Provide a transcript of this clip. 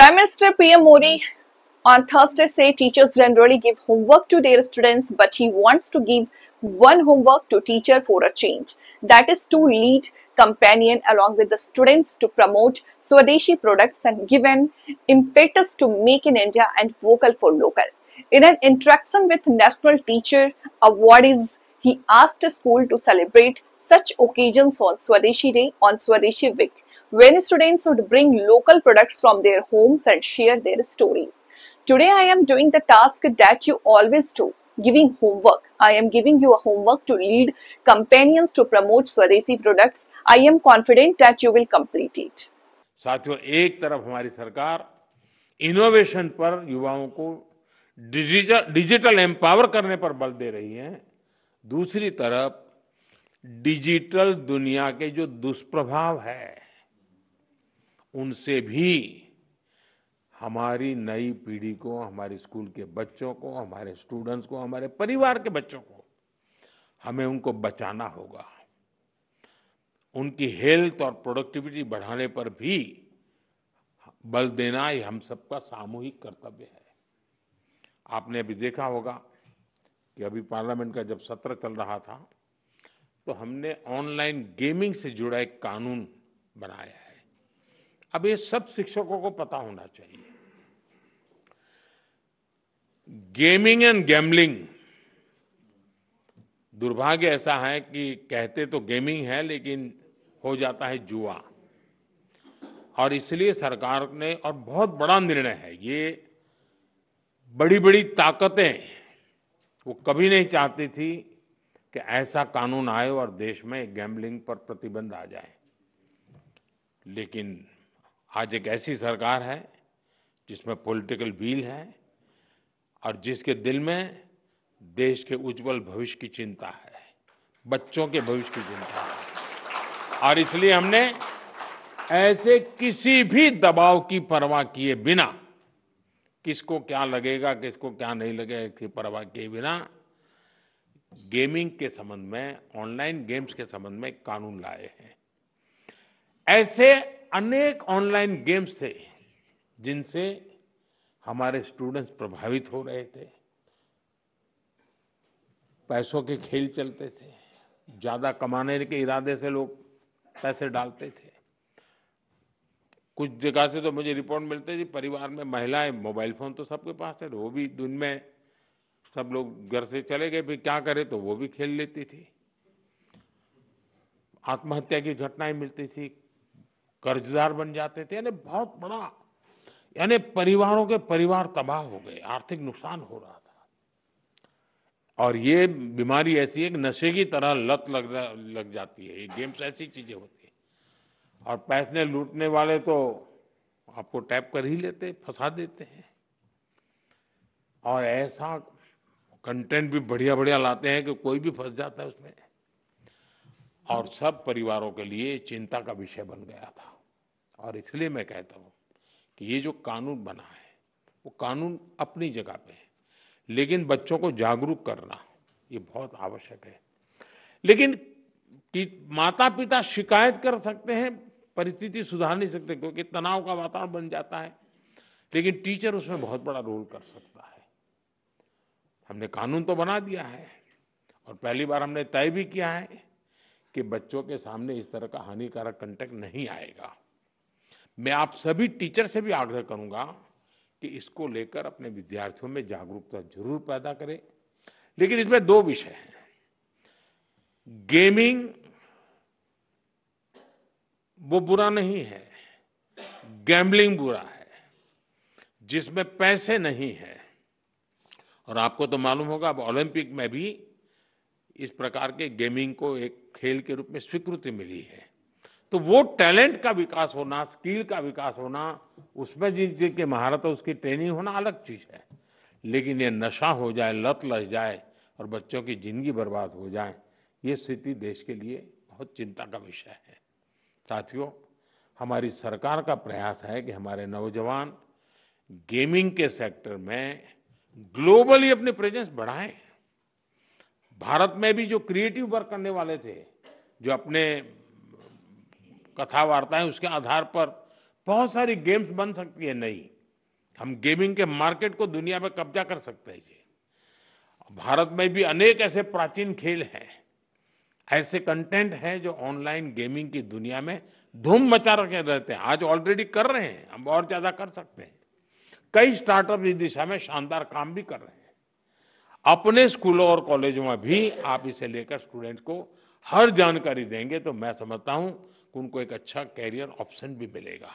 Prime Minister PM Modi on Thursday said teachers generally give homework to their students, but he wants to give one homework to teacher for a change. That is to lead companion along with the students to promote Swadeshi products and give an impetus to make in India and vocal for local. In an interaction with National Teacher Awardees, he asked a school to celebrate such occasions on Swadeshi Day on Swadeshi Week, when students would bring local products from their homes and share their stories. Today I am doing the task that you always do, giving homework. I am giving you a homework to lead companions to promote Swadeshi products. I am confident that you will complete it. साथियों, एक तरफ हमारी सरकार innovation पर युवाओं को digital empower करने पर बल दे रही है। दूसरी तरफ डिजिटल दुनिया के जो दुष्प्रभाव है उनसे भी हमारी नई पीढ़ी को, हमारे स्कूल के बच्चों को, हमारे स्टूडेंट्स को, हमारे परिवार के बच्चों को हमें उनको बचाना होगा। उनकी हेल्थ और प्रोडक्टिविटी बढ़ाने पर भी बल देना ये हम सबका सामूहिक कर्तव्य है। आपने अभी देखा होगा कि अभी पार्लियामेंट का जब सत्र चल रहा था तो हमने ऑनलाइन गेमिंग से जुड़ा एक कानून बनाया है। अब ये सब शिक्षकों को पता होना चाहिए। गेमिंग एंड गैम्बलिंग, दुर्भाग्य ऐसा है कि कहते तो गेमिंग है लेकिन हो जाता है जुआ। और इसलिए सरकार ने, और बहुत बड़ा निर्णय है ये, बड़ी बड़ी ताकतें वो कभी नहीं चाहती थी कि ऐसा कानून आए और देश में गैम्बलिंग पर प्रतिबंध आ जाए। लेकिन आज एक ऐसी सरकार है जिसमें पॉलिटिकल विल है और जिसके दिल में देश के उज्जवल भविष्य की चिंता है, बच्चों के भविष्य की चिंता है। और इसलिए हमने ऐसे किसी भी दबाव की परवाह किए बिना, किसको क्या लगेगा, किसको क्या नहीं लगेगा, इसकी परवाह किए बिना गेमिंग के संबंध में, ऑनलाइन गेम्स के संबंध में कानून लाए हैं। ऐसे अनेक ऑनलाइन गेम्स थे जिनसे हमारे स्टूडेंट्स प्रभावित हो रहे थे। पैसों के खेल चलते थे, ज्यादा कमाने के इरादे से लोग पैसे डालते थे। कुछ जगह से तो मुझे रिपोर्ट मिलते थे परिवार में महिलाएं, मोबाइल फोन तो सबके पास है, वो भी दिन में सब लोग घर से चले गए, फिर क्या करे तो वो भी खेल लेती थी। आत्महत्या की घटनाएं मिलती थी, कर्जदार बन जाते थे। यानी बहुत बड़ा, यानी परिवारों के परिवार तबाह हो गए, आर्थिक नुकसान हो रहा था। और ये बीमारी ऐसी है कि नशे की तरह लत लग जाती है। ये गेम्स ऐसी चीजें होती है और पैसे लूटने वाले तो आपको टैप कर ही लेते, फंसा देते हैं। और ऐसा कंटेंट भी बढ़िया बढ़िया लाते हैं कि कोई भी फंस जाता है उसमें। और सब परिवारों के लिए चिंता का विषय बन गया था। और इसलिए मैं कहता हूं कि ये जो कानून बना है वो कानून अपनी जगह पे है, लेकिन बच्चों को जागरूक करना ये बहुत आवश्यक है। लेकिन माता पिता शिकायत कर सकते हैं, परिस्थिति सुधार नहीं सकते क्योंकि तनाव का वातावरण बन जाता है, लेकिन टीचर उसमें बहुत बड़ा रोल कर सकता है। हमने कानून तो बना दिया है और पहली बार हमने तय भी किया है कि बच्चों के सामने इस तरह का हानिकारक कंटेंट नहीं आएगा। मैं आप सभी टीचर से भी आग्रह करूंगा कि इसको लेकर अपने विद्यार्थियों में जागरूकता जरूर पैदा करें। लेकिन इसमें दो विषय हैं। गेमिंग वो बुरा नहीं है, गैम्बलिंग बुरा है, जिसमें पैसे नहीं है। और आपको तो मालूम होगा अब ओलंपिक में भी इस प्रकार के गेमिंग को एक खेल के रूप में स्वीकृति मिली है। तो वो टैलेंट का विकास होना, स्किल का विकास होना, उसमें जिनकी महारत है उसकी ट्रेनिंग होना अलग चीज है। लेकिन ये नशा हो जाए, लत लग जाए और बच्चों की जिंदगी बर्बाद हो जाए, ये स्थिति देश के लिए बहुत चिंता का विषय है। साथियों, हमारी सरकार का प्रयास है कि हमारे नौजवान गेमिंग के सेक्टर में ग्लोबली अपनी प्रेजेंस बढ़ाएं। भारत में भी जो क्रिएटिव वर्क करने वाले थे, जो अपने कथा वार्ताएं उसके आधार पर बहुत सारी गेम्स बन सकती है नई, हम गेमिंग के मार्केट को दुनिया में कब्जा कर सकते हैं जी। भारत में भी अनेक ऐसे प्राचीन खेल हैं, ऐसे कंटेंट हैं जो ऑनलाइन गेमिंग की दुनिया में धूम मचा रखे रहते हैं। आज ऑलरेडी कर रहे हैं, हम और ज्यादा कर सकते हैं। कई स्टार्टअप इस दिशा में शानदार काम भी कर रहे हैं। अपने स्कूलों और कॉलेजों में भी आप इसे लेकर स्टूडेंट को हर जानकारी देंगे तो मैं समझता हूं कि उनको एक अच्छा कैरियर ऑप्शन भी मिलेगा।